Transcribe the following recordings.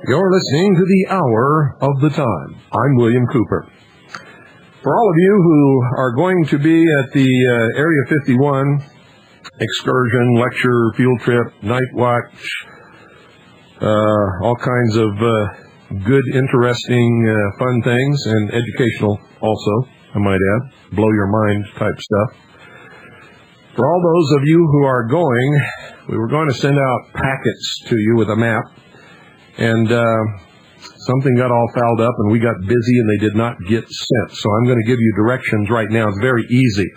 You're listening to the Hour of the Time. I'm William Cooper. For all of you who are going to be at the Area 51 excursion, lecture, field trip, night watch, all kinds of good, interesting, fun things, and educational also, I might add, blow your mind type stuff. For all those of you who are going, we were going to send out packets to you with a map. And something got all fouled up, and we got busy, and they did not get sent. So I'm going to give you directions right now. It's very easy.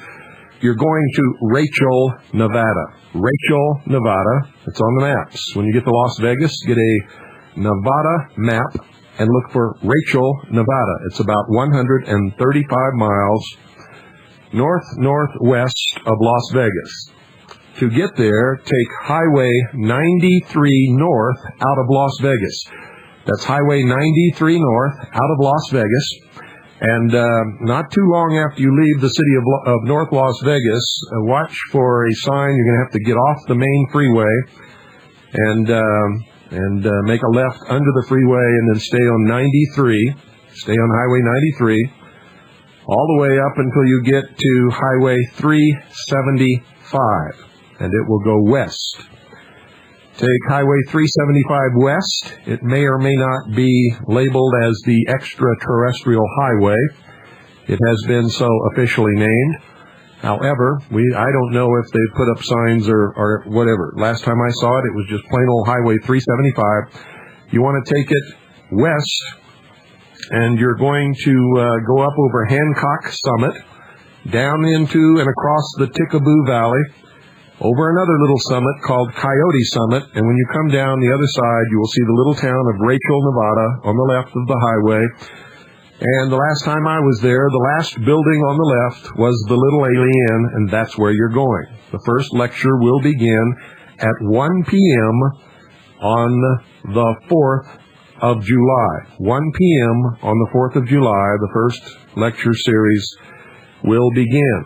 You're going to Rachel, Nevada. Rachel, Nevada. It's on the maps. When you get to Las Vegas, get a Nevada map and look for Rachel, Nevada. It's about 135 miles northwest of Las Vegas. To get there, take Highway 93 north out of Las Vegas. That's Highway 93 north out of Las Vegas. And not too long after you leave the city of North Las Vegas, watch for a sign. You're going to have to get off the main freeway and make a left under the freeway and then stay on 93. Stay on Highway 93 all the way up until you get to Highway 375. And it will go west. Take Highway 375 west. It may or may not be labeled as the extraterrestrial highway. It has been so officially named. However, I don't know if they put up signs or whatever. Last time I saw it, it was just plain old Highway 375. You want to take it west, and you're going to go up over Hancock Summit, down into and across the Tickaboo Valley, over another little summit called Coyote Summit, and when you come down the other side, you will see the little town of Rachel, Nevada, on the left of the highway. And the last time I was there, the last building on the left was the Little Alien, and that's where you're going. The first lecture will begin at 1 p.m. on the 4th of July. 1 p.m. on the 4th of July, the first lecture series will begin.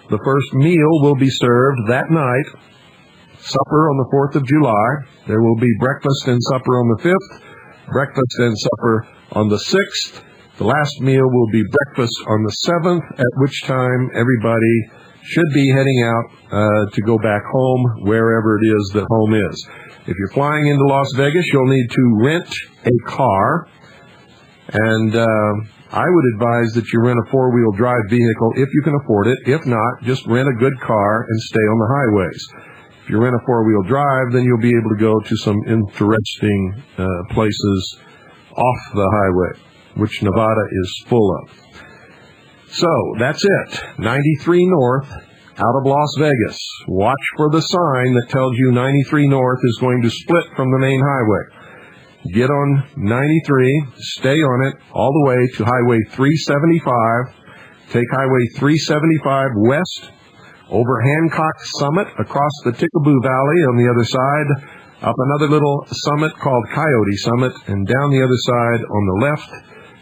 The first meal will be served that night, supper on the 4th of July. There will be breakfast and supper on the 5th, breakfast and supper on the 6th. The last meal will be breakfast on the 7th, at which time everybody should be heading out to go back home, wherever it is that home is. If you're flying into Las Vegas, you'll need to rent a car, and I would advise that you rent a four-wheel drive vehicle if you can afford it. If not, just rent a good car and stay on the highways. If you rent a four-wheel drive, then you'll be able to go to some interesting places off the highway, which Nevada is full of. So, that's it. 93 north out of Las Vegas. Watch for the sign that tells you 93 north is going to split from the main highway. Get on 93, stay on it all the way to Highway 375. Take Highway 375 west, over Hancock Summit, across the Tickaboo Valley on the other side, up another little summit called Coyote Summit, and down the other side on the left,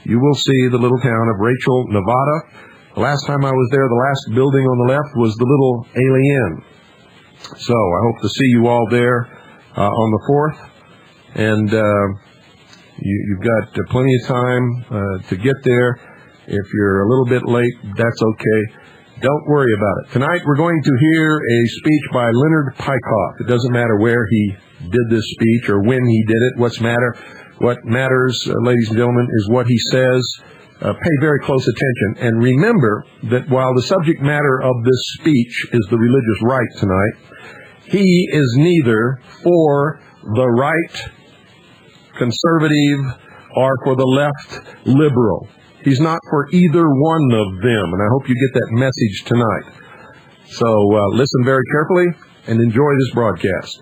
you will see the little town of Rachel, Nevada. The last time I was there, the last building on the left was the Little Alien. So I hope to see you all there on the 4th. And you've got plenty of time to get there. If you're a little bit late, that's okay. Don't worry about it. Tonight we're going to hear a speech by Leonard Piekoff. It doesn't matter where he did this speech or when he did it. What matters, ladies and gentlemen, is what he says pay very close attention. And remember that while the subject matter of this speech is the religious right tonight, he is neither for the right conservative or for the left liberal. He's not for either one of them, and I hope you get that message tonight. So listen very carefully and enjoy this broadcast.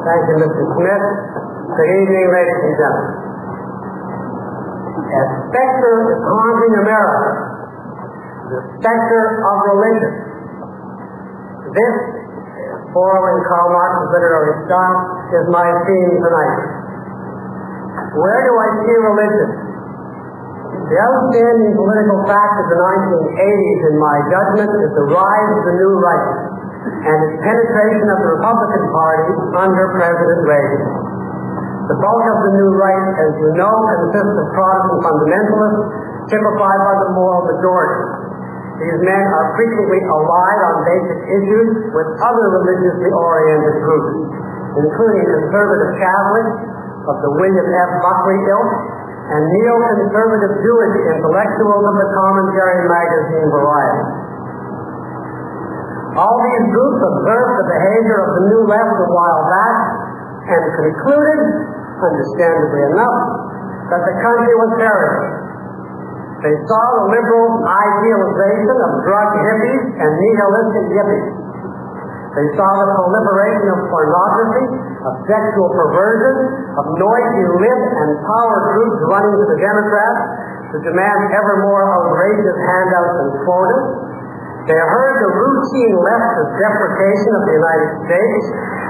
Thank you, Mr. Smith. Good evening, ladies and gentlemen. A specter is haunting America, the specter of religion. This, following Karl Marx's literary style, is my theme tonight. Where do I see religion? The outstanding political fact of the 1980s, in my judgment, is the rise of the new right and its penetration of the Republican Party under President Reagan. The bulk of the new right, as you know, consists of Protestant fundamentalists, typified by the moral majority. These men are frequently allied on basic issues with other religiously oriented groups, including conservative Catholics of the William F. Buckley ilk and neoconservative Jewish intellectuals of the commentary magazine Variety. All these groups observed the behavior of the new left a while back and concluded, understandably enough, that the country was perishing. They saw the liberals' idealization of drug hippies and nihilistic yippies. They saw the proliferation of pornography, of sexual perversion, of noisy lib and power groups running to the Democrats to demand ever more outrageous handouts and quotas. They heard the routine leftist deprecation of the United States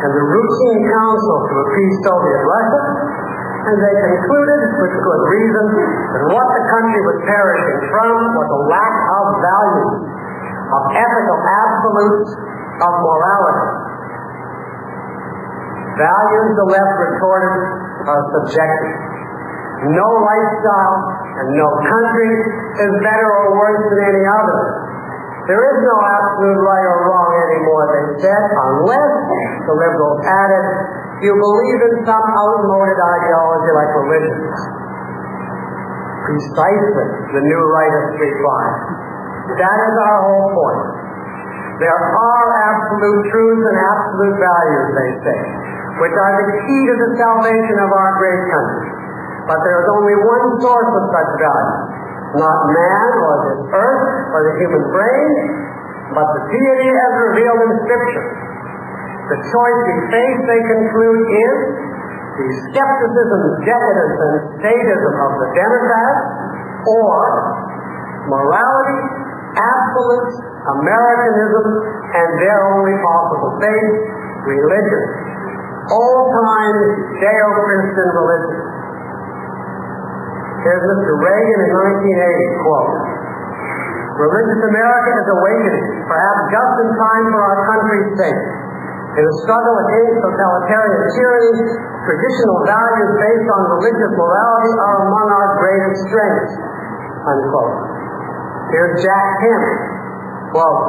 and the routine counsel to appease Soviet Russia, and they concluded, with good reason, that what the country was perishing from was a lack of values, of ethical absolutes, of morality. Values, the left retorted, are subjective. No lifestyle and no country is better or worse than any other. There is no absolute right or wrong anymore, they said, unless, the liberals added, you believe in some outmoded ideology like religion. Precisely, the new right has replied. That is our whole point. There are absolute truths and absolute values, they say, which are the key to the salvation of our great country. But there is only one source of such values. Not man or this earth or the human brain, but the deity as revealed in Scripture. The choice we face, they conclude, is the skepticism, decadence, and statism of the Democrats, or morality, absolute Americanism, and their only possible faith, religion. Old-time Judeo-Christian religion. Here's Mr. Reagan in 1980, quote, religious America is awakening, perhaps just in time for our country's sake. In a struggle against totalitarian tyranny, traditional values based on religious morality are among our greatest strengths, unquote. Here's Jack Kemp, quote,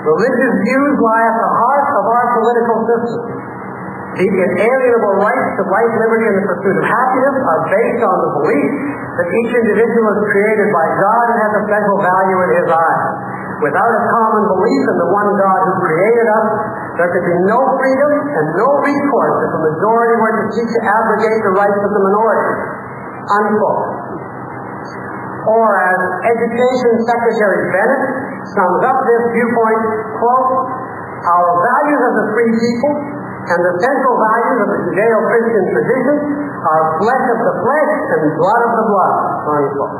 religious views lie at the heart of our political system. The inalienable rights of life, liberty, and the pursuit of happiness are based on the belief that each individual is created by God and has a special value in His eyes. Without a common belief in the one God who created us, there could be no freedom and no recourse if the majority were to seek to abrogate the rights of the minority. Unquote. Or as Education Secretary Bennett sums up this viewpoint, quote, our values as a free people and the central values of the Judeo-Christian tradition are flesh of the flesh and blood of the blood, unquote.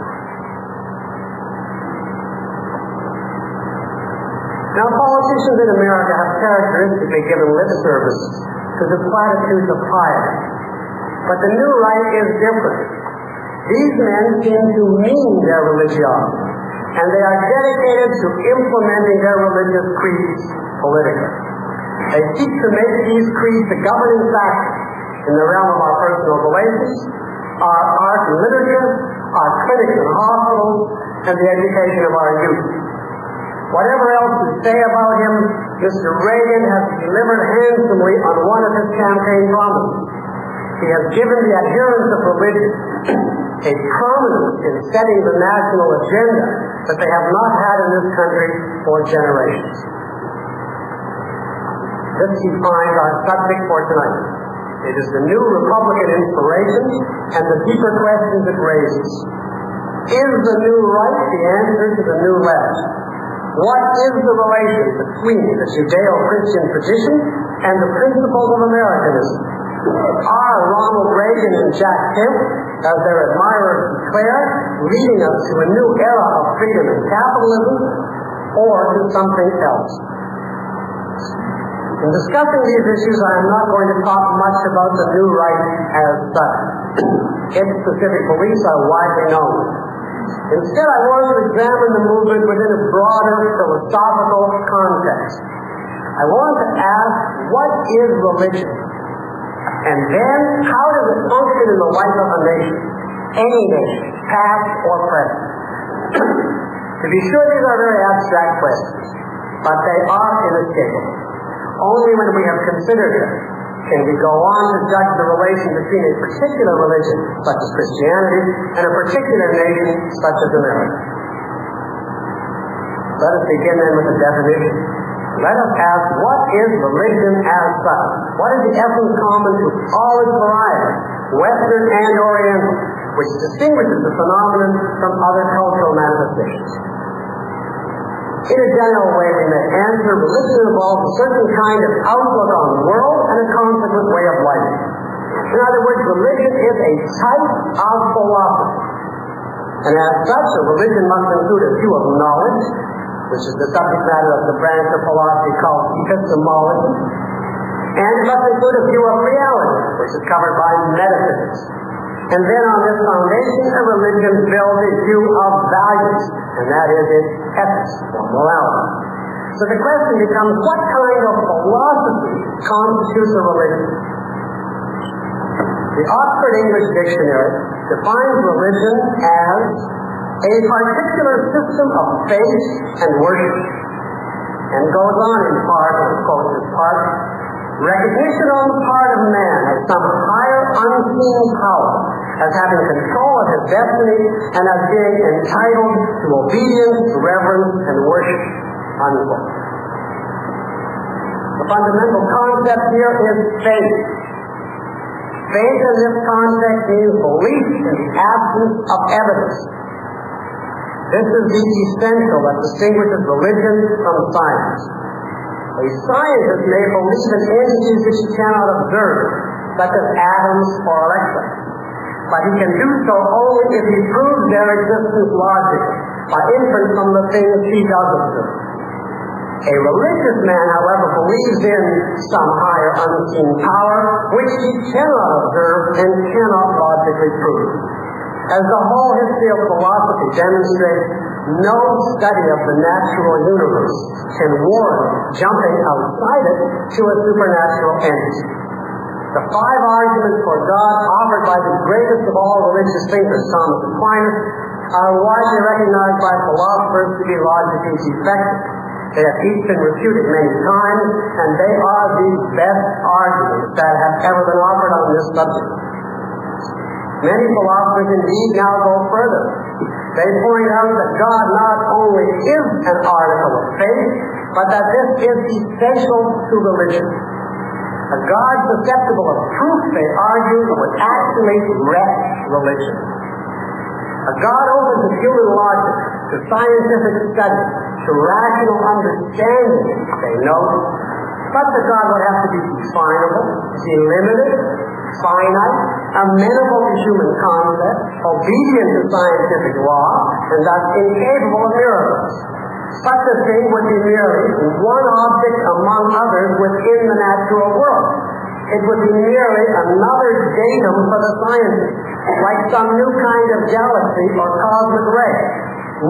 Now, politicians in America have characteristically given lip service to the platitudes of piety. But the new right is different. These men seem to mean their religiosity, and they are dedicated to implementing their religious creeds politically. They seek to make these creeds the governing factor, in the realm of our personal relations, our art and literature, our clinics and hospitals, and the education of our youth. Whatever else to say about him, Mr. Reagan has delivered handsomely on one of his campaign promises. He has given the adherents of religion a prominence in setting the national agenda that they have not had in this country for generations. This defines our subject for tonight. It is the new Republican inspiration and the deeper questions it raises. Is the new right the answer to the new left? What is the relation between the Judeo-Christian tradition and the principles of Americanism? Are Ronald Reagan and Jack Kemp, as their admirers declare, leading us to a new era of freedom and capitalism, or to something else? In discussing these issues, I am not going to talk much about the new right as such. Its specific beliefs are widely known. Instead, I want to examine the movement within a broader philosophical context. I want to ask, what is religion? And then, how does it function in the life of a nation? Any nation, past or present? To be sure, these are very abstract questions, but they are inescapable. Only when we have considered them can we go on to judge the relation between a particular religion, such as Christianity, and a particular nation, such as America. Let us begin then with a definition. Let us ask, what is religion as such? What is the essence common to all its varieties, Western and Oriental, which distinguishes the phenomenon from other cultural manifestations? In a general way, we may answer religion involves a certain kind of outlook on the world and a consequent way of life. In other words, religion is a type of philosophy. And as such, a religion must include a view of knowledge, which is the subject matter of the branch of philosophy called epistemology, and it must include a view of reality, which is covered by metaphysics. And then on this foundation, a religion builds a view of values, and that is its ethics, or morality. So the question becomes, what kind of philosophy constitutes a religion? The Oxford English Dictionary defines religion as a particular system of faith and worship, and goes on in part, or quotes this part, recognition on the part of man of some higher unseen power as having control of his destiny and as being entitled to obedience, reverence, and worship. Unquote. The fundamental concept here is faith. Faith in this context means belief in the absence of evidence. This is the essential that distinguishes religion from science. A scientist may believe in entities which he cannot observe, such as atoms or electrons. But he can do so only if he proves their existence logically, by inference from the things he does observe. A religious man, however, believes in some higher unseen power, which he cannot observe and cannot logically prove. As the whole history of philosophy demonstrates, no study of the natural universe can warrant jumping outside it to a supernatural entity. The 5 arguments for God offered by the greatest of all religious thinkers, Thomas Aquinas, are widely recognized by philosophers to be logically defective. They have each been refuted many times, and they are the best arguments that have ever been offered on this subject. Many philosophers indeed now go further. They point out that God not only is an article of faith, but that this is essential to religion. A God susceptible of proof, they argue, would actually wreck religion. A God open to human logic, to scientific study, to rational understanding, they note, such a God would have to be definable, delimited, finite, amenable to human concept, obedient to scientific law, and thus incapable of miracles. Such a thing would be merely one object among others within the natural world. It would be merely another datum for the scientists, like some new kind of galaxy or cosmic ray,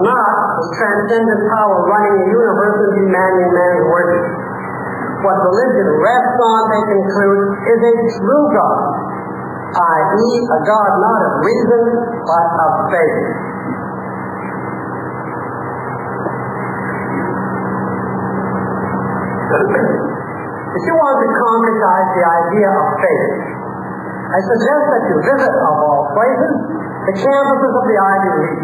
not the transcendent power running the universe and demanding man's worship. What religion rests on, they conclude, is a true God, i.e., a God not of reason, but of faith. If you want to concretize the idea of faith, I suggest that you visit, of all places, the campuses of the Ivy League.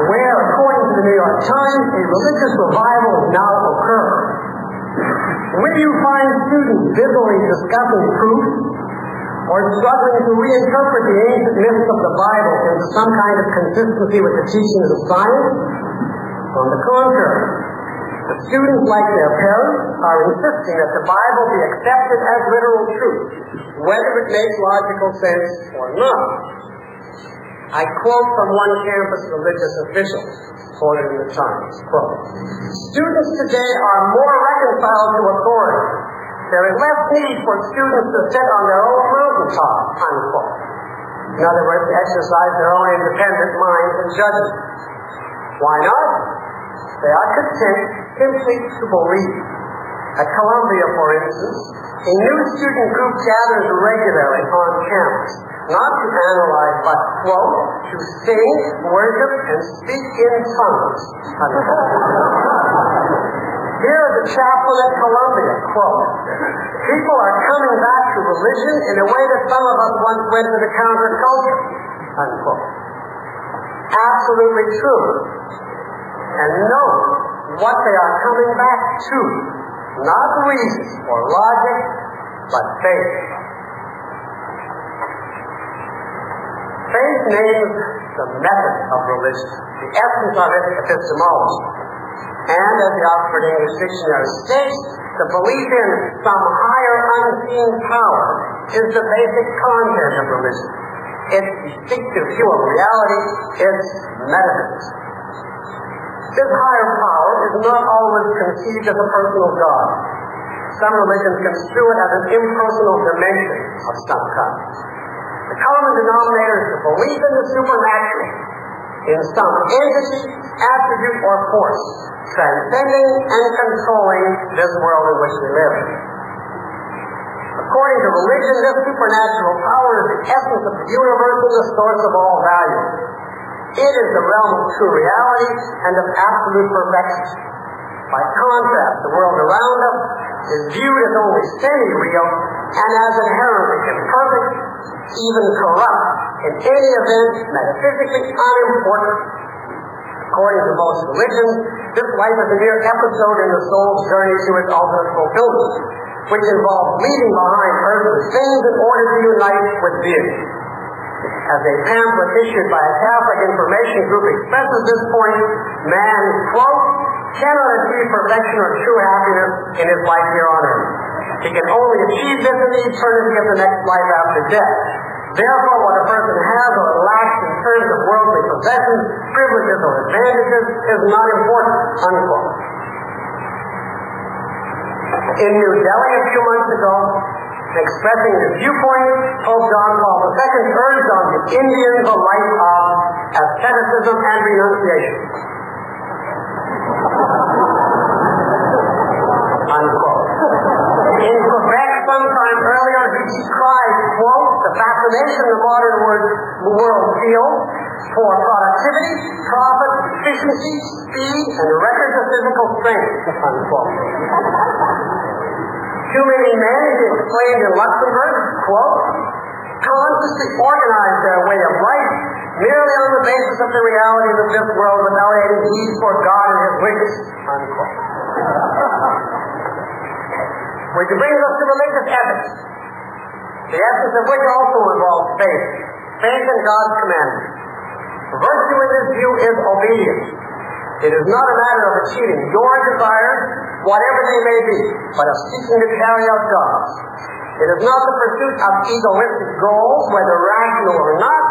Where, according to the New York Times, a religious revival is now occurring. Will you find students busily discussing proof or struggling to reinterpret the ancient myths of the Bible into some kind of consistency with the teachings of science? On the contrary, the students, like their parents, are insisting that the Bible be accepted as literal truth, whether it makes logical sense or not. I quote from one campus religious official, quoted in the Times, quote, "Students today are more reconciled to authority. There is less need for students to sit on their own mountaintop," unquote. In other words, to exercise their own independent minds and judgment. Why not? They are content simply to believe. At Columbia, for instance, a new student group gathers regularly on campus, not to analyze, but, quote, to sing, worship, and speak in tongues, unquote. Here is the chaplain at Columbia, quote, "People are coming back to religion in a way that some of us once went to the counterculture," unquote. Absolutely true. And note what they are coming back to. Not reason or logic, but faith. Faith names the method of religion, the essence of it, epistemology. And as the Oxford English Dictionary states, the belief in some higher unseen power is the basic content of religion. Its distinctive view of reality is metaphysics. This higher power is not always conceived as a personal God. Some religions construe it as an impersonal dimension of some kind. The common denominator is the belief in the supernatural, in some entity, attribute, or force, transcending and controlling this world in which we live. According to religion, this supernatural power is the essence of the universe and the source of all value. It is the realm of true reality and of absolute perfection. By contrast, the world around us is viewed as only semi-real and as inherently imperfect, even corrupt, in any event metaphysically unimportant. According to most religions, this life is a mere episode in the soul's journey to its ultimate fulfillment, which involves leaving behind earthly things in order to unite with deity. As a pamphlet issued by a Catholic information group expresses this point, man, quote, cannot achieve perfection or true happiness in his life here on earth. He can only achieve this in the eternity of the next life after death. Therefore, what a person has or lacks in terms of worldly possessions, privileges, or advantages is not important, unquote. In New Delhi a few months ago, expressing his viewpoint, Pope John Paul II urged on the Indians a life of asceticism and renunciation. Unquote. In Quebec, sometime earlier, he decried, quote, the fascination the modern world feels for productivity, profit, efficiency, speed, and records of physical strength, unquote. Too many men, he explained in Luxembourg, quote, consciously organize their way of life merely on the basis of the realities of this world without any heed for God and His wishes, unquote. Which brings us to religious ethics, the essence of which also involves faith in God's commandments. Virtue in this view is obedience. It is not a matter of achieving your desires, whatever they may be, but of seeking to carry out God's. It is not the pursuit of egoistic goals, whether rational or not,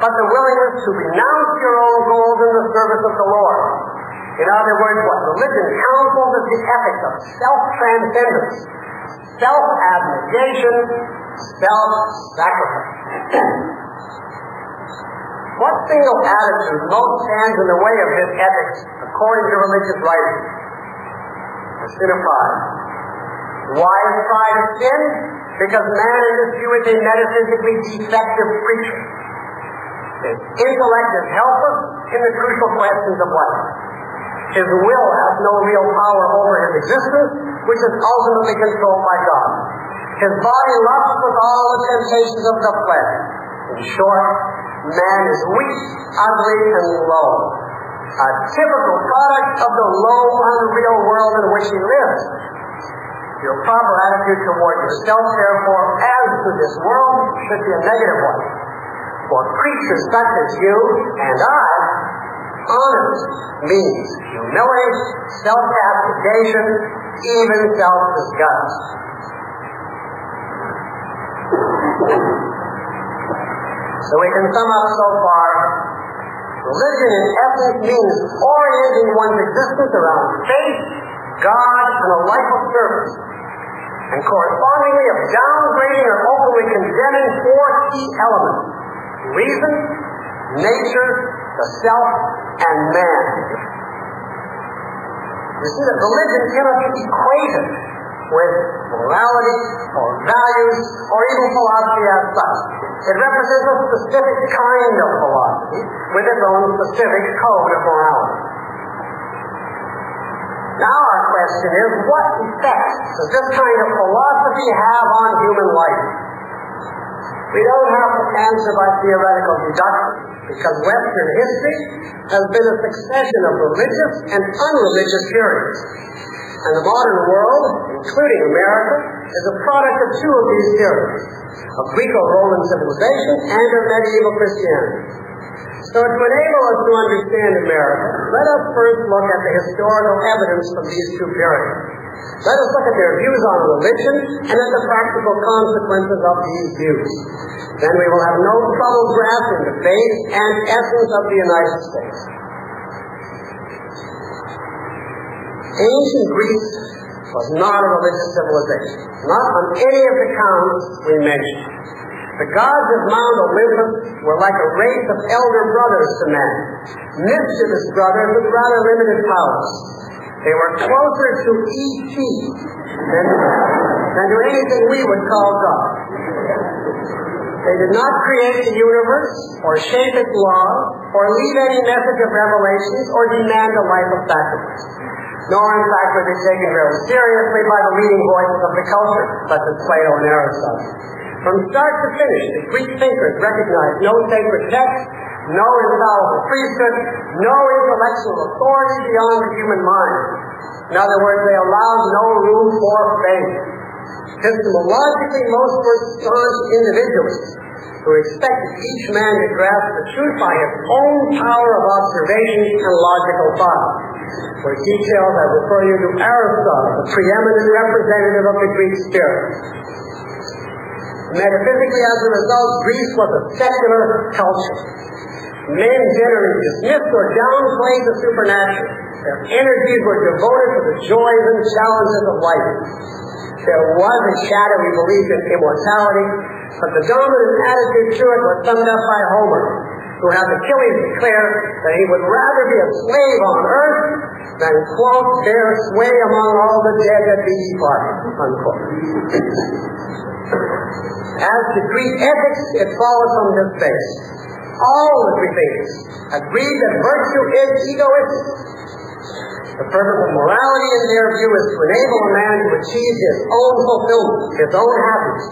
but the willingness to renounce your own goals in the service of the Lord. In other words, what religion counsels is the ethics of self-transcendence, self-abnegation, self-sacrifice. What single attitude most stands in the way of his ethics, according to religious writers? The sin of pride. Why is pride a sin? Because man in this view is a metaphysically defective creature. His intellect is helpless in the crucial questions of life. His will has no real power over his existence, which is ultimately controlled by God. His body lusts with all the temptations of the flesh. In short, man is weak, ugly, and low. A typical product of the low, unreal world in which he lives. Your proper attitude toward yourself, therefore, as to this world, should be a negative one. For creatures such as you and I, honor means humility, self-abnegation, even self-disgust. So we can sum up so far, religion in essence means orienting one's existence around faith, God, and a life of service, and correspondingly of downgrading or openly condemning four key elements: reason, nature, the self, and man. You see that religion cannot be equated with morality or values or even philosophy as such. It represents a specific kind of philosophy with its own specific code of morality. Now our question is, what effect does this kind of philosophy have on human life? We don't have to answer by theoretical deduction, because Western history has been a succession of religious and unreligious periods. And the modern world, including America, is a product of two of these periods, of Greco-Roman civilization and of medieval Christianity. So to enable us to understand America, let us first look at the historical evidence from these two periods. Let us look at their views on religion and at the practical consequences of these views. Then we will have no trouble grasping the faith and essence of the United States. Ancient Greece was not a religious civilization, not on any of the counts we mentioned. The gods of Mount Olympus were like a race of elder brothers to man, mischievous brothers with rather limited powers. They were closer to E.T. than to anything we would call God. They did not create the universe, or shape its laws, or leave any message of revelations, or demand a life of sacrifice. Nor, in fact, were they taken very seriously by the leading voices of the culture, such as Plato and Aristotle. From start to finish, the Greek thinkers recognized no sacred text, no infallible priesthood, no intellectual authority beyond the human mind. In other words, they allowed no room for faith. Epistemologically, most were staunch individualists who expected each man to grasp the truth by his own power of observation and logical thought. For details, I refer you to Aristotle, the preeminent representative of the Greek spirit. Metaphysically, as a result, Greece was a secular culture. Men generally dismissed or downplayed the supernatural. Their energies were devoted to the joys and challenges of life. There was a shadowy belief in immortality, but the dominant attitude to it was summed up by Homer, who had Achilles declare that he would rather be a slave on earth than, quote, bear sway among all the dead that be departed, unquote. As to Greek ethics, it follows from this base. All the Greek thinkers agreed that virtue is egoistic. The purpose of morality, in their view, is to enable a man to achieve his own fulfillment, his own happiness,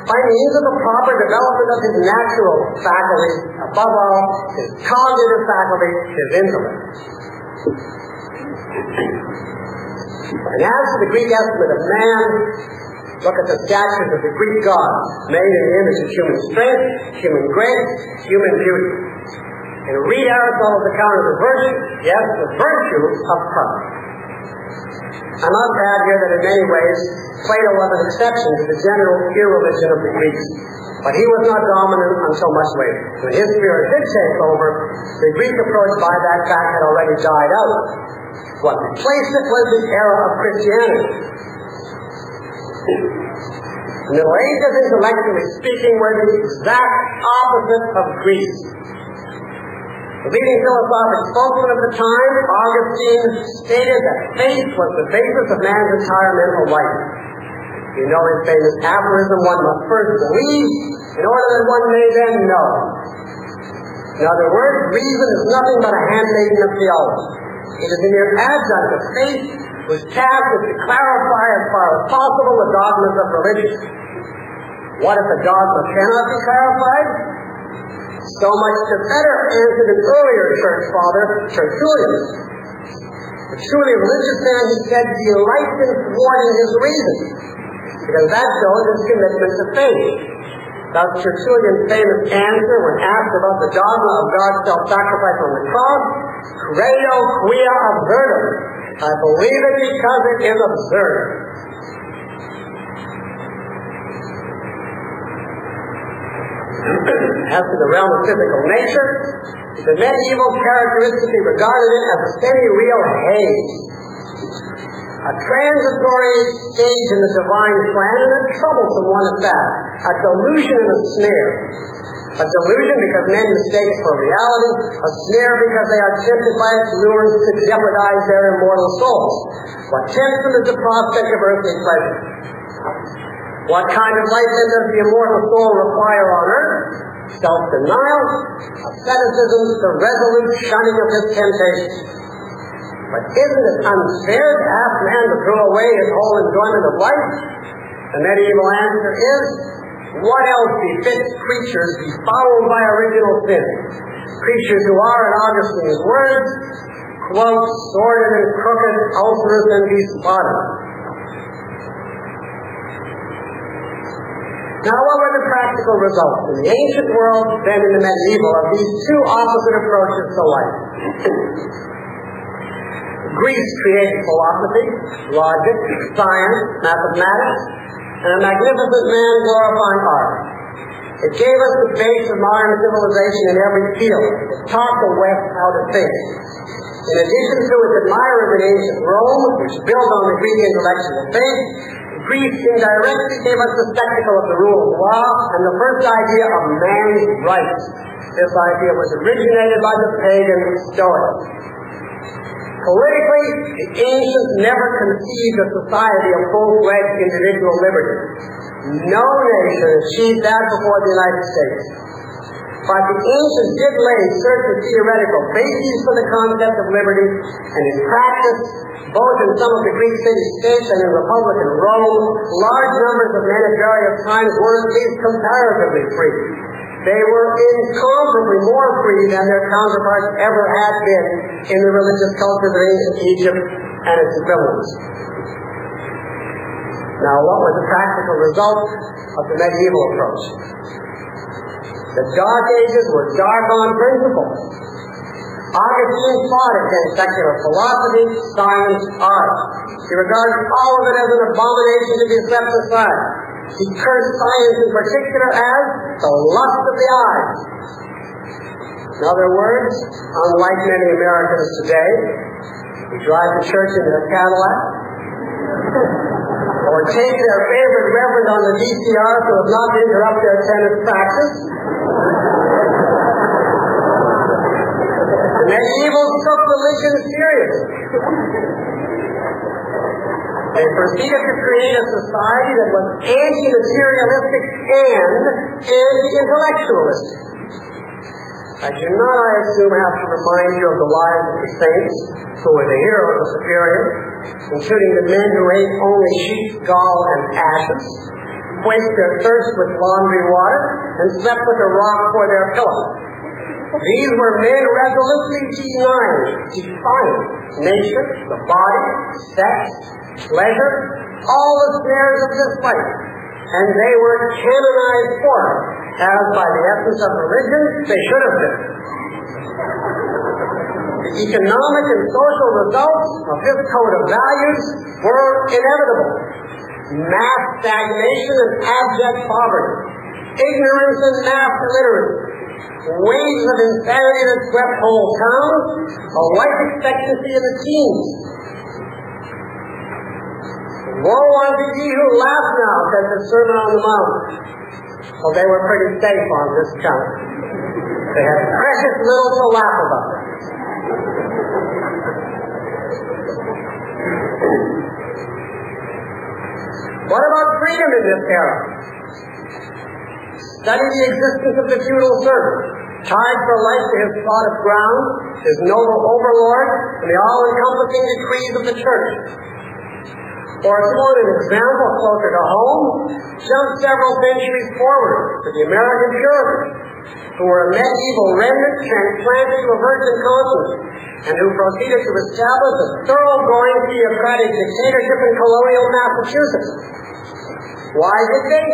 by means of the proper development of his natural faculties, above all, his cognitive faculty, his intellect. And as to the Greek estimate of man, look at the statues of the Greek gods, made in the image of human strength, human grace, human beauty. And read Aristotle's account of the virtue, yes, the virtue of pride. I must add here that in many ways, Plato was an exception to the general irreligion of the Greeks. But he was not dominant until much later. When his spirit did take over, the Greek approach by that fact had already died out. What replaced it was the era of Christianity. The Middle Ages, intellectually speaking, were the exact opposite of Greece. The leading philosophic spokesman of the time, Augustine, stated that faith was the basis of man's entire mental life. You know his famous aphorism, one must first believe in order that one may then know. In other words, reason is nothing but a handmaiden of theology. It is a mere adjunct of faith whose task is to clarify as far as possible the dogmas of religion. What if the dogma cannot be clarified? So much the better, answered an earlier church father, Tertullian. A truly religious man, he said, delights in thwarting his reason, because that shows his commitment to faith. Thus, Tertullian's famous answer when asked about the dogma of God's self-sacrifice on the cross, credo quia absurdum. I believe it because it is absurd. As to the realm of physical nature, the medieval characteristically regarded it as a semi-real haze, a transitory stage in the divine plan, and a troublesome one at that, a delusion and a snare. A delusion because men mistake it for reality, a snare because they are tempted by its lures to jeopardize their immortal souls. What tempts them is the prospect of earthly pleasure. What kind of life then does the immortal soul require on earth? Self-denial, asceticism, the resolute shunning of his temptations. But isn't it unfair to ask man to throw away his whole enjoyment of life? The medieval answer is, what else befits creatures befouled by original sin? Creatures who are, in Augustine's words, quote, sordid and crooked, ulcerous and bespotted. Now, what were the practical results in the ancient world, then in the medieval, of these two opposite approaches to life? Greece created philosophy, logic, science, mathematics, and a magnificent man-glorifying art. It gave us the base of modern civilization in every field. It taught the West how to think. In addition to its admirers in ancient Rome, which built on the Greek intellectual faith, Greece indirectly gave us the spectacle of the rule of law and the first idea of man's rights. This idea was originated by the pagan Stoics. Politically, the ancients never conceived a society of full-fledged individual liberty. No nation achieved that before the United States. But the ancients did lay certain theoretical bases for the concept of liberty, and in practice, both in some of the Greek city-states and in Republican Rome, large numbers of men at various times were at least comparatively free. They were incomparably more free than their counterparts ever had been in the religious cultures of ancient Egypt and its equivalents. Now, what was the practical result of the medieval approach? The Dark Ages were dark on principle. Augustine fought against secular philosophy, science, art. He regarded all of it as an abomination to be swept aside. He cursed science in particular as the lust of the eyes. In other words, unlike many Americans today, who drive to church in their Cadillac, or take their favorite reverend on the VCR so as not to interrupt their tennis practice, the medievals took religion seriously. They proceeded to create a society that was anti-materialistic and anti-intellectualistic. I do not, I assume, have to remind you of the lives of the saints, who were the heroes of Superior, including the men who ate only sheep, gall, and ashes, quenched their thirst with laundry water, and slept with a rock for their pillow. These were men resolutely defying nature, the body, sex, pleasure, all the snares of this life. And they were canonized for it, as by the essence of religion, they should have been. The economic and social results of this code of values were inevitable. Mass stagnation and abject poverty, ignorance and mass illiteracy, waves of insanity that swept whole towns, a life expectancy in the teens. Woe unto ye who laugh now, said the Sermon on the Mount. Well, they were pretty safe on this count. They had precious little to laugh about. What about freedom in this era? Study the existence of the feudal servant, tied for life to his plot of ground, his noble overlord, and the all-encompassing decrees of the church. Or if you want an example closer to home, jump several centuries forward to the American Puritans, who were a medieval remnant transplanted to a virgin continent, and who proceeded to establish a thoroughgoing theocratic dictatorship in colonial Massachusetts. Why did they?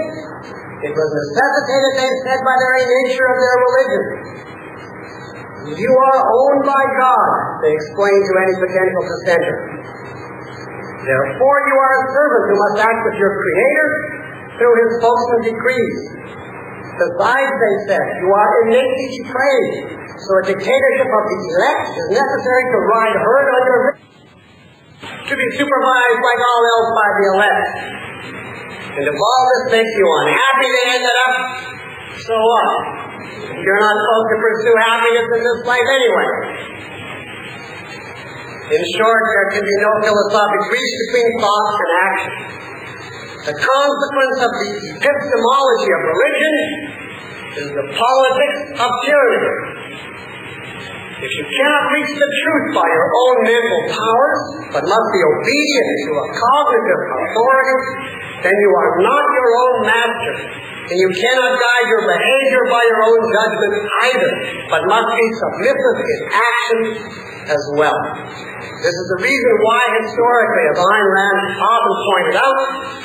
It was necessitated, they said, by the very nature of their religion. You are owned by God, they explained to any potential dissenter. Therefore, you are a servant who must act with your Creator through His spokesman decrees. Besides, they said, you are innately depraved, so a dictatorship of the elect is necessary to ride herd on your wrist, to be supervised like all else by the elect. And if all this makes you unhappy, they ended up, so what? You're not supposed to pursue happiness in this life anyway. In short, there can be no philosophic breach between thought and action. The consequence of the epistemology of religion is the politics of tyranny. If you cannot reach the truth by your own mental powers, but must be obedient to a cognitive authority, then you are not your own master, and you cannot guide your behavior by your own judgment either, but must be submissive in action as well. This is the reason why, historically, as Ayn Rand often pointed out,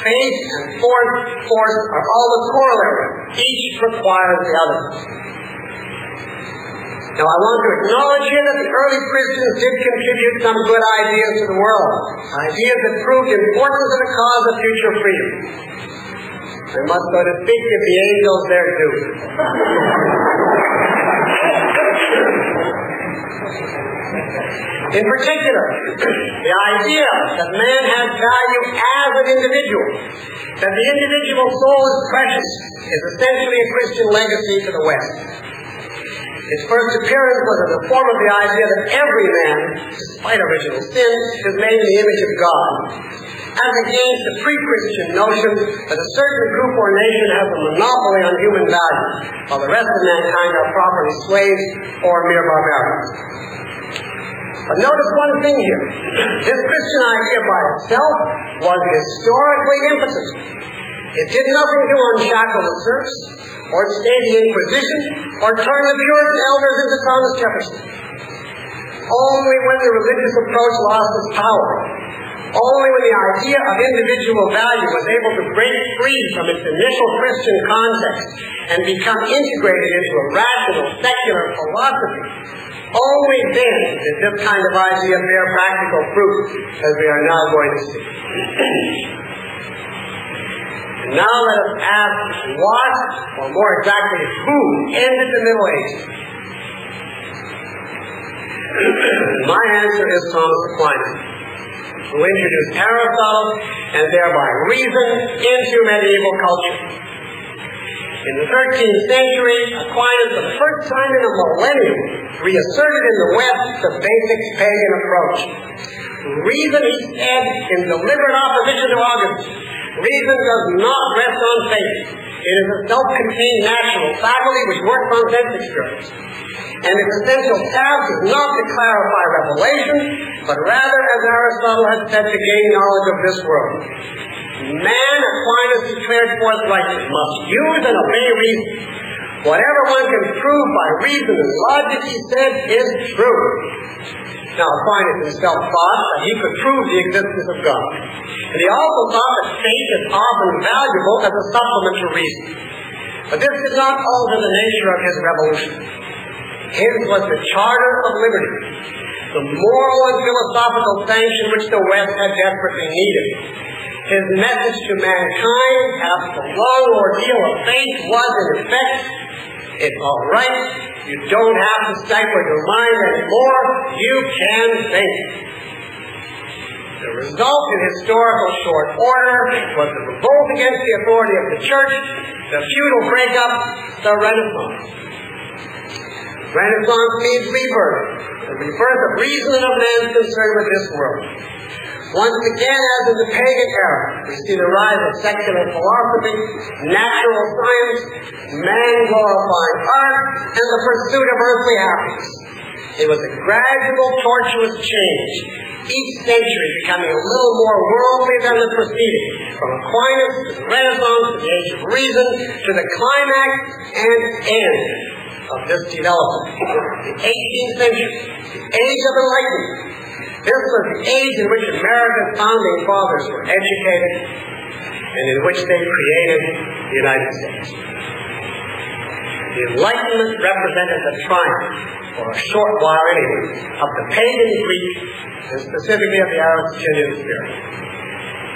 faith and force are always corollary. Each requires the other. Now, I want to acknowledge here that the early Christians did contribute some good ideas to the world, ideas that proved important to the cause of future freedom. I must, so to speak, give the angels their due. In particular, the idea that man has value as an individual, that the individual soul is precious, is essentially a Christian legacy to the West. Its first appearance was in the form of the idea that every man, despite original sin, is made in the image of God, as against the pre-Christian notion that a certain group or nation has a monopoly on human value, while the rest of mankind are properly slaves or mere barbarians. But notice one thing here. This Christian idea by itself was historically impotent. It did nothing to unshackle the serfs, or stay the Inquisition, or turn the Puritan elders into Thomas Jefferson. Only when the religious approach lost its power, only when the idea of individual value was able to break free from its initial Christian context and become integrated into a rational, secular philosophy, only then did this kind of idea bear practical fruit, as we are now going to see. Now let us ask what, or more exactly who, ended the Middle Ages. My answer is Thomas Aquinas, who introduced Aristotle and thereby reason into medieval culture. In the 13th century, Aquinas, for the first time in a millennium, reasserted in the West the basic pagan approach. Reason, he said, in deliberate opposition to Augustine, reason does not rest on faith. It is a self-contained natural faculty which works on sense experience. And its essential task is not to clarify revelation, but rather, as Aristotle had said, to gain knowledge of this world. Man, Aquinas declared forthrightly, must use and obey reason. Whatever one can prove by reason and logic, he said, is true. Now, Aquinas himself thought that he could prove the existence of God. And he also thought that faith is often valuable as a supplement to reason. But this did not alter the nature of his revolution. His was the charter of liberty, the moral and philosophical sanction which the West had desperately needed. His message to mankind after the long ordeal of faith was, in effect, it's all right. You don't have to stifle your mind anymore. You can think. The result in historical short order was the revolt against the authority of the church, the feudal breakup, the Renaissance. Renaissance means rebirth, the rebirth of reason and of man's concern with this world. Once again, as in the pagan era, we see the rise of secular philosophy, natural science, man-glorifying art, and the pursuit of earthly happiness. It was a gradual, tortuous change, each century becoming a little more worldly than the preceding, from Aquinas to the Renaissance to the Age of Reason to the climax and end of this development. The 18th century, the Age of Enlightenment. This was the age in which America's founding fathers were educated and in which they created the United States. The Enlightenment represented the triumph, for a short while anyway, of the pagan Greek and specifically of the Aristotelian spirit.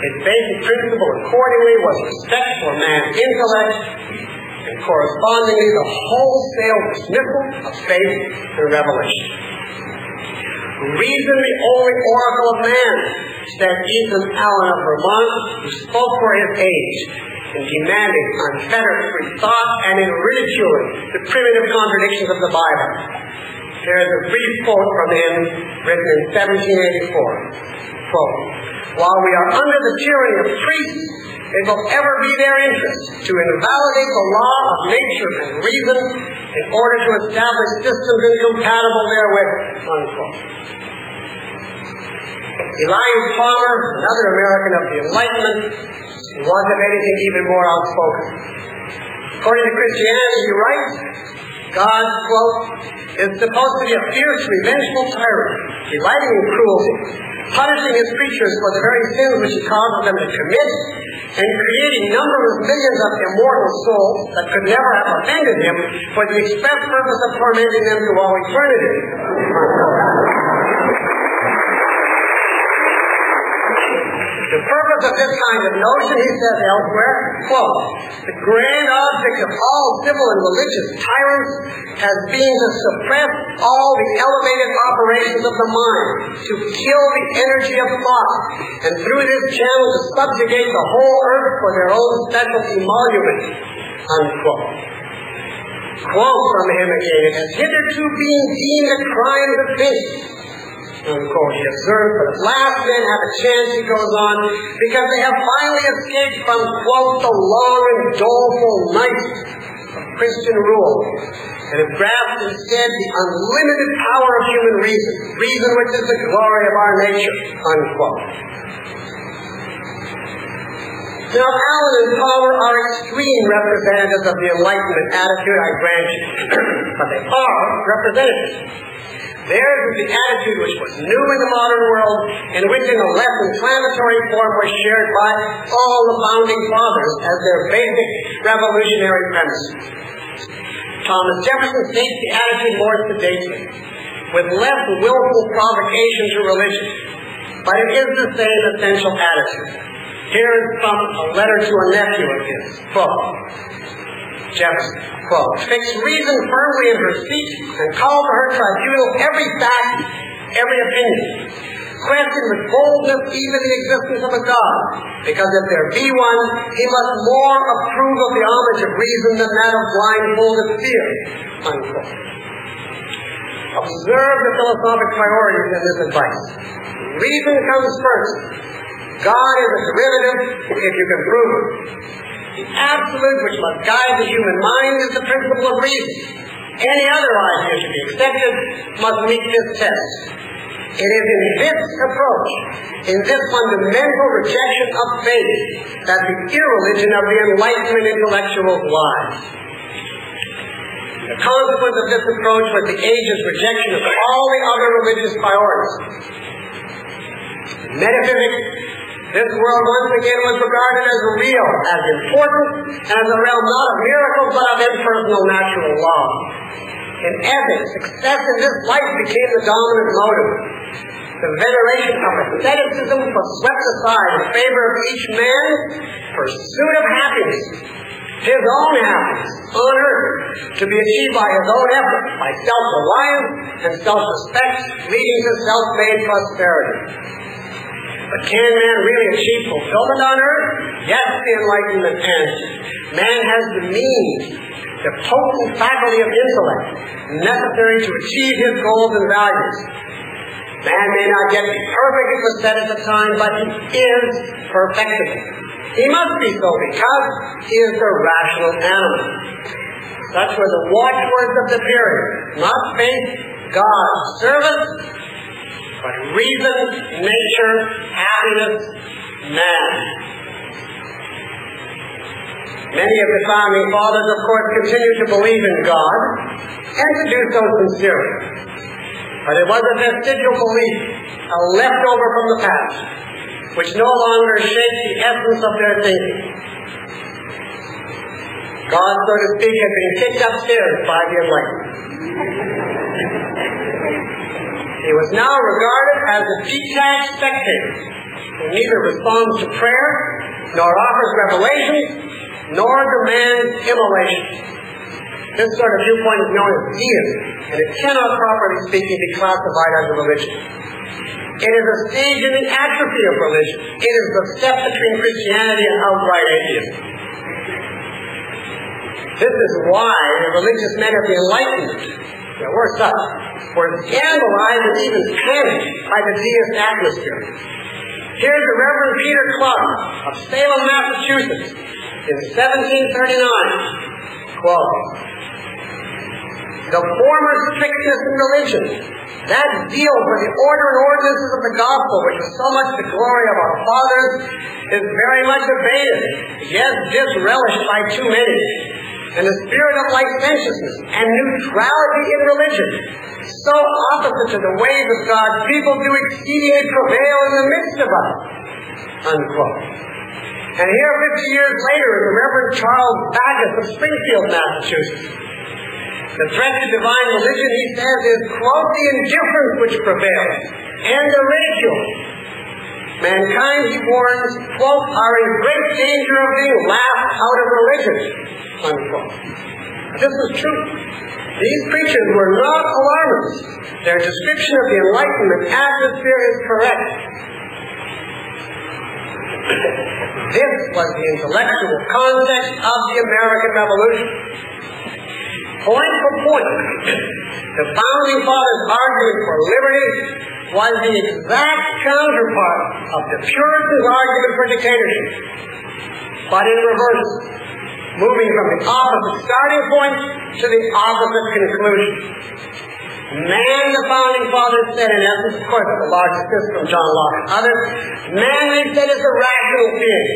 Its basic principle accordingly was respect for man's intellect and correspondingly the wholesale dismissal of faith and revelation. Reason the only oracle of man, said Ethan Allen of Vermont, who spoke for his age in demanding unfettered free thought and in ridiculing the primitive contradictions of the Bible. Here is a brief quote from him written in 1784. Quote, "While we are under the tyranny of priests, it will ever be their interest to invalidate the law of nature and reason in order to establish systems incompatible therewith." Unquote. Elihu Palmer, another American of the Enlightenment, was, if anything, even more outspoken. According to Christianity, he writes, God, quote, is supposed to be a fierce, revengeful tyrant, delighting in cruelty, punishing his creatures for the very sins which he causes them to commit, and creating numberless millions of immortal souls that could never have offended him for the express purpose of tormenting them to all eternity. The purpose of this kind of notion, he says elsewhere, quote, the grand object of all civil and religious tyrants has been to suppress all the elevated operations of the mind, to kill the energy of thought, and through this channel to subjugate the whole earth for their own special emolument, unquote. Quote from him again, it has hitherto been deemed a crime to think, unquote, he observed, but at last men have a chance, he goes on, because they have finally escaped from, quote, the long and doleful night of Christian rule, and have grasped instead the unlimited power of human reason, reason which is the glory of our nature, unquote. Now, Allen and Palmer are extreme representatives of the Enlightenment attitude, I grant you, but they are representatives. Theirs is the attitude which was new in the modern world and which in a less inflammatory form was shared by all the founding fathers as their basic revolutionary premise. Thomas Jefferson states the attitude more sedately, with less willful provocation to religion, but it is the same essential attitude. Here is from a letter to a nephew of his, quote, Jefferson, quote, fix reason firmly in her seat and call to her tribunal every fact, every opinion. Question with boldness even the existence of a God, because if there be one, he must more approve of the homage of reason than that of blindfolded fear, unquote. Observe the philosophic priorities in this advice. Reason comes first. God is a derivative if you can prove it. The absolute which must guide the human mind is the principle of reason. Any other idea to be accepted must meet this test. It is in this approach, in this fundamental rejection of faith, that the irreligion of the Enlightenment intellectuals lies. The consequence of this approach was the age's rejection of all the other religious priorities. Metaphysics, this world once again was regarded as real, as important, and as a realm not of miracles but of impersonal natural law. In ethics, success in this life became the dominant motive. The veneration of asceticism was swept aside in favor of each man's pursuit of happiness, his own happiness on earth, to be achieved by his own effort, by self-reliance and self-respect, leading to self-made prosperity. But can man really achieve fulfillment on earth? Yes, the Enlightenment answers. Man has the means, the potent faculty of intellect necessary to achieve his goals and values. Man may not yet be perfect, it was said at the time, but he is perfectible. He must be so because he is the rational animal. Such were the watchwords of the period. Not faith, God, service, but reason, nature, happiness, man. Many of the founding fathers, of course, continued to believe in God and to do so sincerely. But it was a vestigial belief, a leftover from the past, which no longer shaped the essence of their thinking. God, so to speak, had been kicked upstairs by the Enlightenment. He was now regarded as a detached spectator who neither responds to prayer, nor offers revelations, nor demands immolation. This sort of viewpoint is known as deism, and it cannot, properly speaking, be classified as a religion. It is a stage in the atrophy of religion. It is the step between Christianity and outright atheism. This is why the religious men of the Enlightenment, there were such, were scandalized and even panicked by the deist atmosphere. Here's the Reverend Peter Clubb of Salem, Massachusetts, in 1739, quote, "The former strictness in religion, that zeal for the order and ordinances of the gospel, which was so much the glory of our fathers, is very much abated, yes, disrelished by too many. And the spirit of licentiousness and neutrality in religion, so opposite to the ways of God's people, do exceedingly prevail in the midst of us." Unquote. And here, 50 years later, is the Reverend Charles Backus of Springfield, Massachusetts. The threat to divine religion, he says, is, quote, "the indifference which prevails, and the ridicule. Mankind," he warns, quote, "are in great danger of being laughed out of religion." Unquote. This is true. These preachers were not alarmists. Their description of the Enlightenment atmosphere is correct. This was the intellectual context of the American Revolution. Point for point, the Founding Fathers' argument for liberty was the exact counterpart of the Puritans' argument for dictatorship, but in reverse, moving from the opposite starting point to the opposite conclusion. Man, the Founding Fathers said, in essence, of course, the largest is from John Locke and others, man, they said, is a rational being.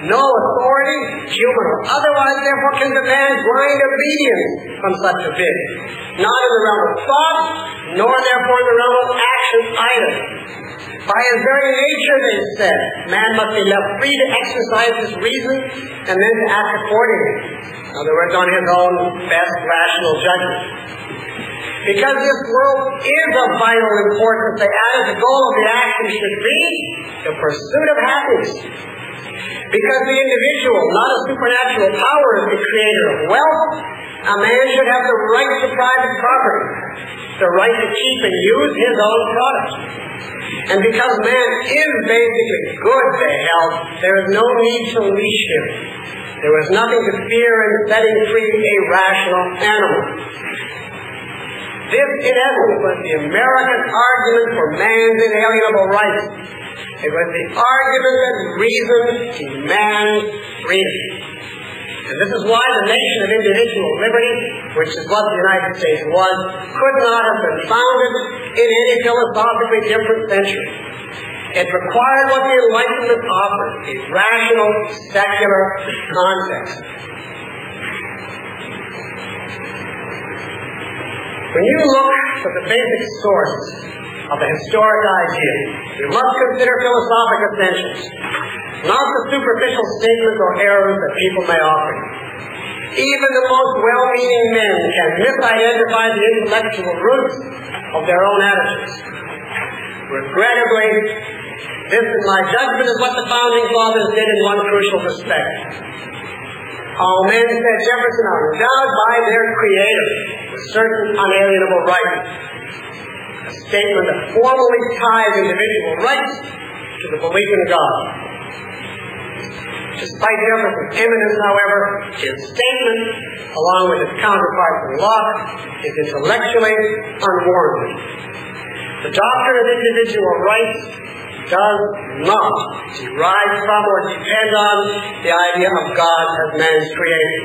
No authority, human or otherwise, therefore, can demand blind obedience from such a being. Not in the realm of thought, nor therefore in the realm of action either. By his very nature, they said, man must be left free to exercise his reason and then to act accordingly. In other words, on his own best rational judgment. Because this world is of vital importance, they added the goal of the action should be the pursuit of happiness. Because the individual, not a supernatural power, is the creator of wealth, a man should have the right to private property, the right to keep and use his own product. And because man is basically good, they held, there is no need to leash him. There was nothing to fear in setting free a rational animal. This, in essence, was the American argument for man's inalienable rights. It was the argument that reason demands freedom. And this is why the nation of individual liberty, which is what the United States was, could not have been founded in any philosophically different century. It required what the Enlightenment offered, a rational, secular context. When you look at the basic source of the historic idea, you must consider philosophic essentials, not the superficial statements or errors that people may offer. Even the most well-meaning men can misidentify the intellectual roots of their own attitudes. Regrettably, this, in my judgment, is what the Founding Fathers did in one crucial respect. All men, said Jefferson, are endowed by their Creator with certain unalienable rights. A statement that formally ties individual rights to the belief in God. Despite the efforts of eminence, however, his statement, along with its counterpart from Locke, is intellectually unwarranted. The doctrine of individual rights does not derive from or depend on the idea of God as man's creator.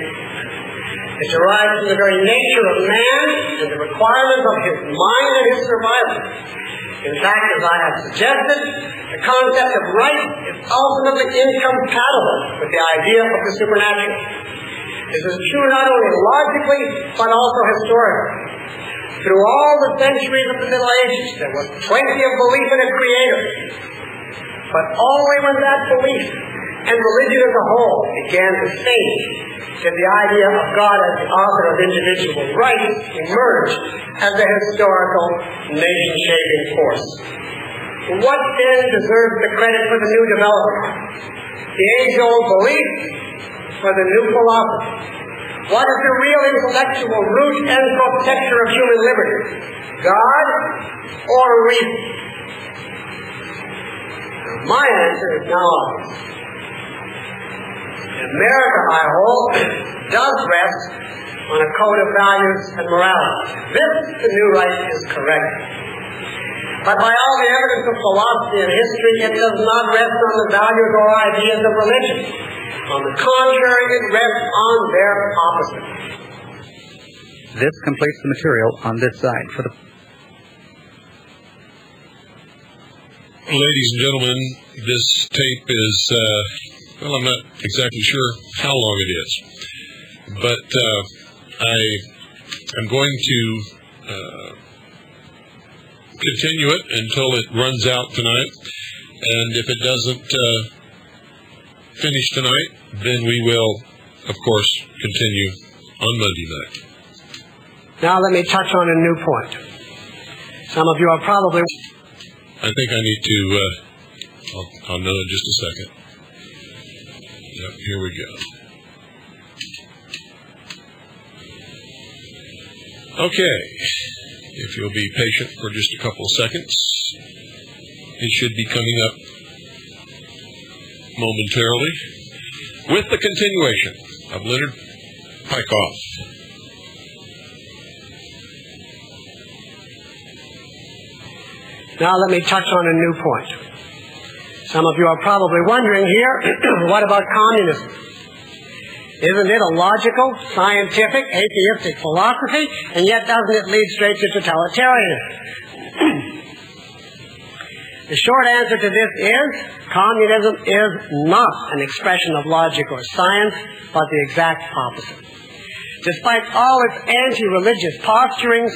It derives from the very nature of man and the requirements of his mind and his survival. In fact, as I have suggested, the concept of right is ultimately incompatible with the idea of the supernatural. This is true not only logically, but also historically. Through all the centuries of the Middle Ages, there was plenty of belief in a creator. But only when that belief and religion as a whole began to fade did the idea of God as the author of individual rights emerge as a historical, nation-shaping force. What then deserves the credit for the new development? The age-old belief or the new philosophy? What is the real intellectual root and protector of human liberty? God or reason? My answer is now obvious. America, I hold, does rest on a code of values and morality. This, the new right, is correct. But by all the evidence of philosophy and history, it does not rest on the values or ideas of religion. On the contrary, it rests on their opposite. This completes the material on this side. For the Ladies and gentlemen, this tape is, well, I'm not exactly sure how long it is, but I am going to continue it until it runs out tonight, and if it doesn't finish tonight, then we will, of course, continue on Monday night. Now let me touch on a new point. Some of you are probably... I think I need to, I'll know in just a second. Yep, here we go. Okay, if you'll be patient for just a couple of seconds, it should be coming up momentarily with the continuation of Leonard Piekoff. Now let me touch on a new point. Some of you are probably wondering here, what about communism? Isn't it a logical, scientific, atheistic philosophy, and yet doesn't it lead straight to totalitarianism? The short answer to this is, communism is not an expression of logic or science, but the exact opposite. Despite all its anti-religious posturings,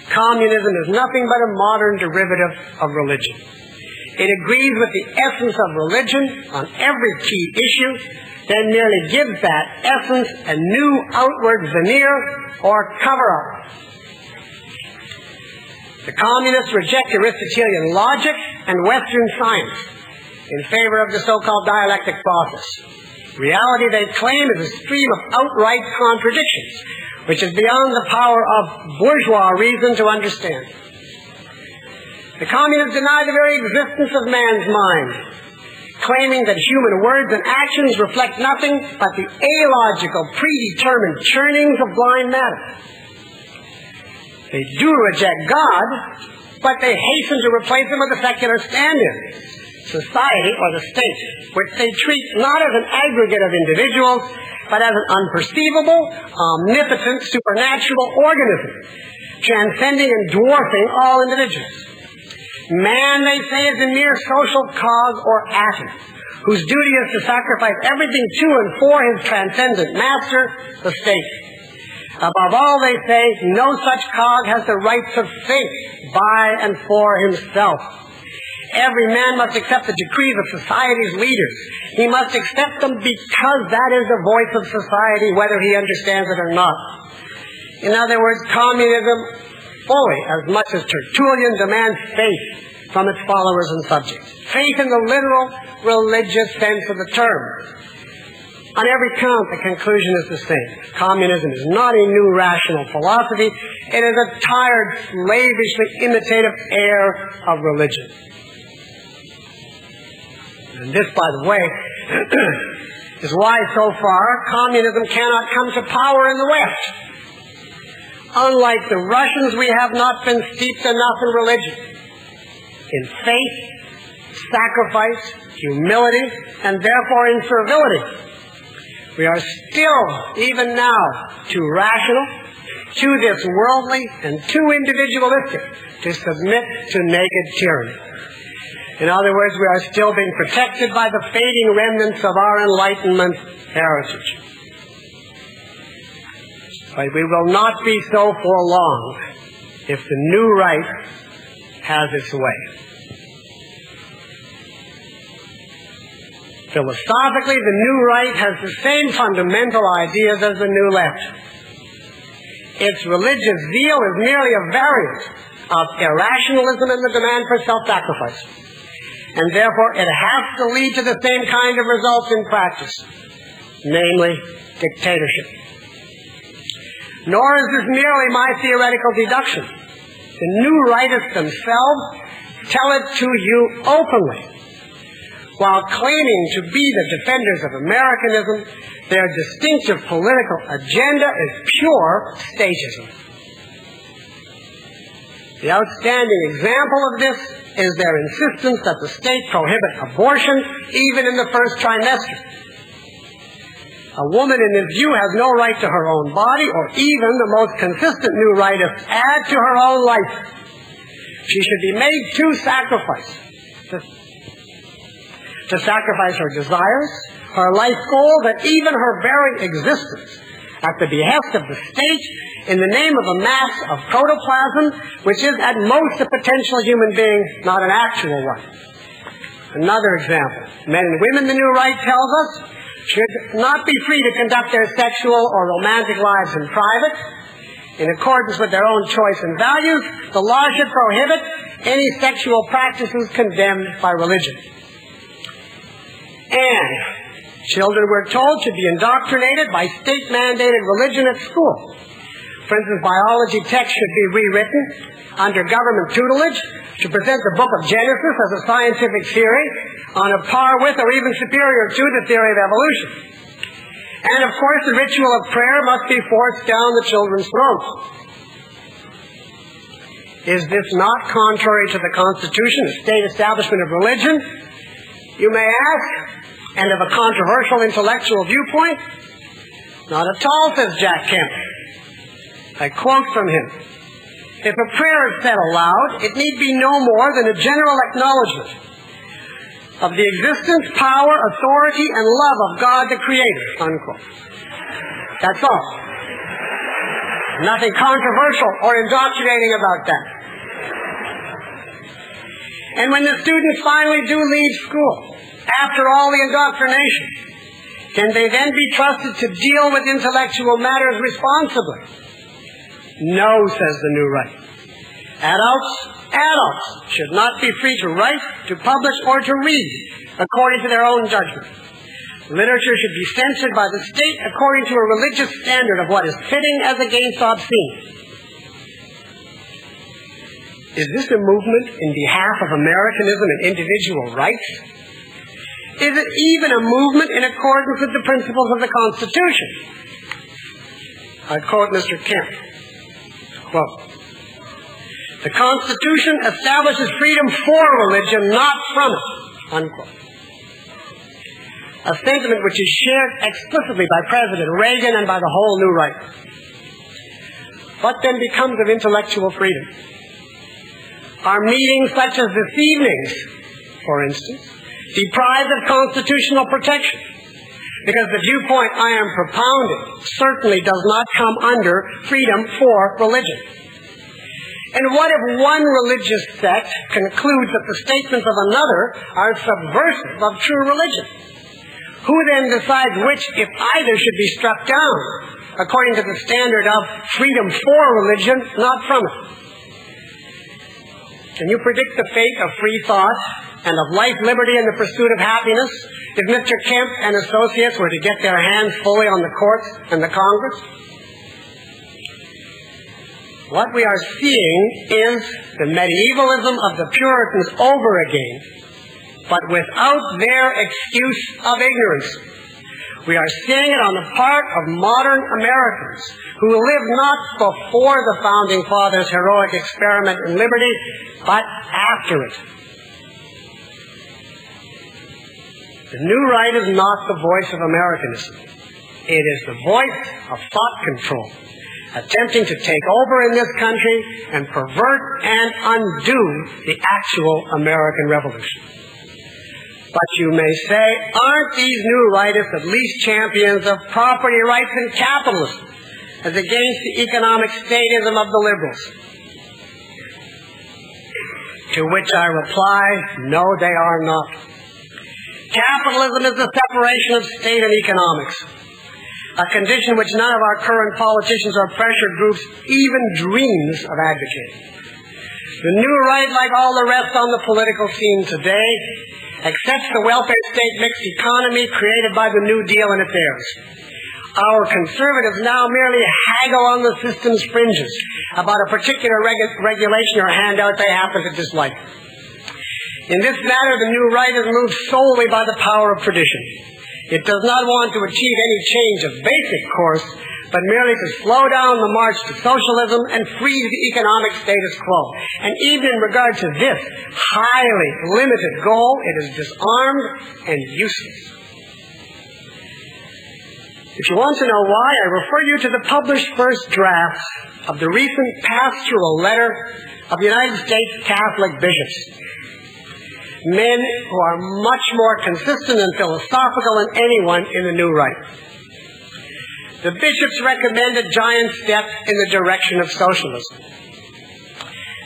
communism is nothing but a modern derivative of religion. It agrees with the essence of religion on every key issue, then merely gives that essence a new outward veneer or cover-up. The communists reject Aristotelian logic and Western science in favor of the so-called dialectic process. Reality, they claim, is a stream of outright contradictions, which is beyond the power of bourgeois reason to understand. The communists deny the very existence of man's mind, claiming that human words and actions reflect nothing but the illogical, predetermined churnings of blind matter. They do reject God, but they hasten to replace him with a secular stand-in, society or the state, which they treat not as an aggregate of individuals, but as an unperceivable, omnipotent, supernatural organism, transcending and dwarfing all individuals. Man, they say, is a mere social cog or atom, whose duty is to sacrifice everything to and for his transcendent master, the state. Above all, they say, no such cog has the right to think by and for himself. Every man must accept the decrees of society's leaders. He must accept them because that is the voice of society, whether he understands it or not. In other words, communism fully, as much as Tertullian, demands faith from its followers and subjects. Faith in the literal religious sense of the term. On every count, the conclusion is the same. Communism is not a new rational philosophy. It is a tired, slavishly imitative heir of religion. And this, by the way, is why, so far, communism cannot come to power in the West. Unlike the Russians, we have not been steeped enough in religion, in faith, sacrifice, humility, and therefore in servility. We are still, even now, too rational, too this worldly, and too individualistic to submit to naked tyranny. In other words, we are still being protected by the fading remnants of our Enlightenment heritage. But we will not be so for long if the new right has its way. Philosophically, the new right has the same fundamental ideas as the new left. Its religious zeal is merely a variant of irrationalism and the demand for self-sacrifice. And therefore, it has to lead to the same kind of results in practice, namely dictatorship. Nor is this merely my theoretical deduction. The new rightists themselves tell it to you openly. While claiming to be the defenders of Americanism, their distinctive political agenda is pure statism. The outstanding example of this is their insistence that the state prohibit abortion even in the first trimester. A woman in this view has no right to her own body, or even the most consistent new rightists add to her own life. She should be made to sacrifice. To sacrifice her desires, her life goals, and even her very existence at the behest of the state in the name of a mass of protoplasm, which is at most a potential human being, not an actual one. Another example. Men and women, the new right tells us, should not be free to conduct their sexual or romantic lives in private. In accordance with their own choice and values, the law should prohibit any sexual practices condemned by religion. And children, we're told, should be indoctrinated by state-mandated religion at school. For instance, biology texts should be rewritten under government tutelage to present the book of Genesis as a scientific theory on a par with or even superior to the theory of evolution. And of course, the ritual of prayer must be forced down the children's throats. Is this not contrary to the Constitution, the state establishment of religion? You may ask, and of a controversial intellectual viewpoint? Not at all, says Jack Kemp. I quote from him. If a prayer is said aloud, it need be no more than a general acknowledgement of the existence, power, authority, and love of God the Creator, unquote. That's all. Nothing controversial or indoctrinating about that. And when the students finally do leave school, after all the indoctrination, can they then be trusted to deal with intellectual matters responsibly? No, says the new right. Adults should not be free to write, to publish, or to read according to their own judgment. Literature should be censored by the state according to a religious standard of what is fitting as against obscene. Is this a movement in behalf of Americanism and individual rights? Is it even a movement in accordance with the principles of the Constitution? I quote Mr. Kemp. Quote, the Constitution establishes freedom for religion, not from it, unquote. A sentiment which is shared explicitly by President Reagan and by the whole new right. What then becomes of intellectual freedom? Are meetings such as this evening's, for instance, deprived of constitutional protection? Because the viewpoint I am propounding certainly does not come under freedom for religion. And what if one religious sect concludes that the statements of another are subversive of true religion? Who then decides which, if either, should be struck down, according to the standard of freedom for religion, not from it? Can you predict the fate of free thought and of life, liberty, and the pursuit of happiness if Mr. Kemp and associates were to get their hands fully on the courts and the Congress? What we are seeing is the medievalism of the Puritans over again, but without their excuse of ignorance. We are seeing it on the part of modern Americans who lived not before the Founding Fathers' heroic experiment in liberty, but after it. The new right is not the voice of Americanism. It is the voice of thought control, attempting to take over in this country and pervert and undo the actual American Revolution. But you may say, aren't these new rightists at least champions of property rights and capitalism, as against the economic statism of the liberals? To which I reply, no, they are not. Capitalism is the separation of state and economics, a condition which none of our current politicians or pressure groups even dreams of advocating. The new right, like all the rest on the political scene today, accepts the welfare state mixed economy created by the New Deal and its heirs. Our conservatives now merely haggle on the system's fringes about a particular regulation or handout they happen to dislike. In this matter, the new right is moved solely by the power of tradition. It does not want to achieve any change of basic course, but merely to slow down the march to socialism and freeze the economic status quo. And even in regard to this highly limited goal, it is disarmed and useless. If you want to know why, I refer you to the published first draft of the recent pastoral letter of United States Catholic bishops, men who are much more consistent and philosophical than anyone in the new right. The bishops recommend a giant step in the direction of socialism.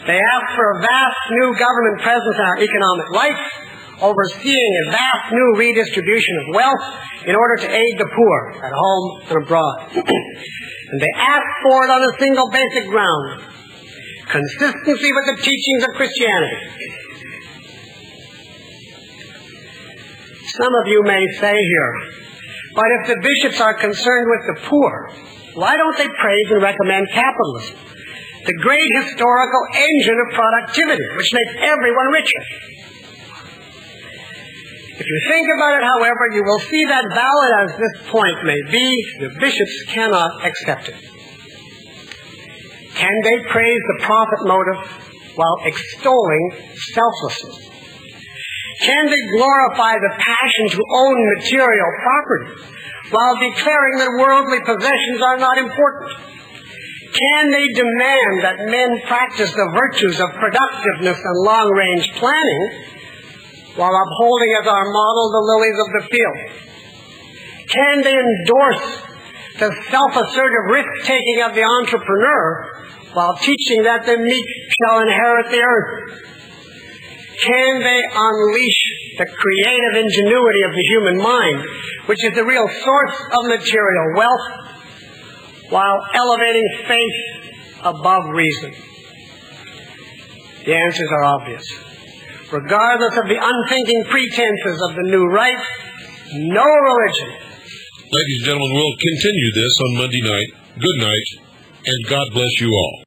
They ask for a vast new government presence in our economic life, overseeing a vast new redistribution of wealth in order to aid the poor at home and abroad. And they ask for it on a single basic ground: consistency with the teachings of Christianity. Some of you may say here, but if the bishops are concerned with the poor, why don't they praise and recommend capitalism, the great historical engine of productivity, which makes everyone richer? If you think about it, however, you will see that valid as this point may be, the bishops cannot accept it. Can they praise the profit motive while extolling selflessness? Can they glorify the passion to own material property while declaring that worldly possessions are not important? Can they demand that men practice the virtues of productiveness and long-range planning while upholding as our model the lilies of the field? Can they endorse the self-assertive risk-taking of the entrepreneur while teaching that the meek shall inherit the earth? Can they unleash the creative ingenuity of the human mind, which is the real source of material wealth, while elevating faith above reason? The answers are obvious. Regardless of the unthinking pretenses of the new right, no religion. Ladies and gentlemen, we'll continue this on Monday night. Good night, and God bless you all.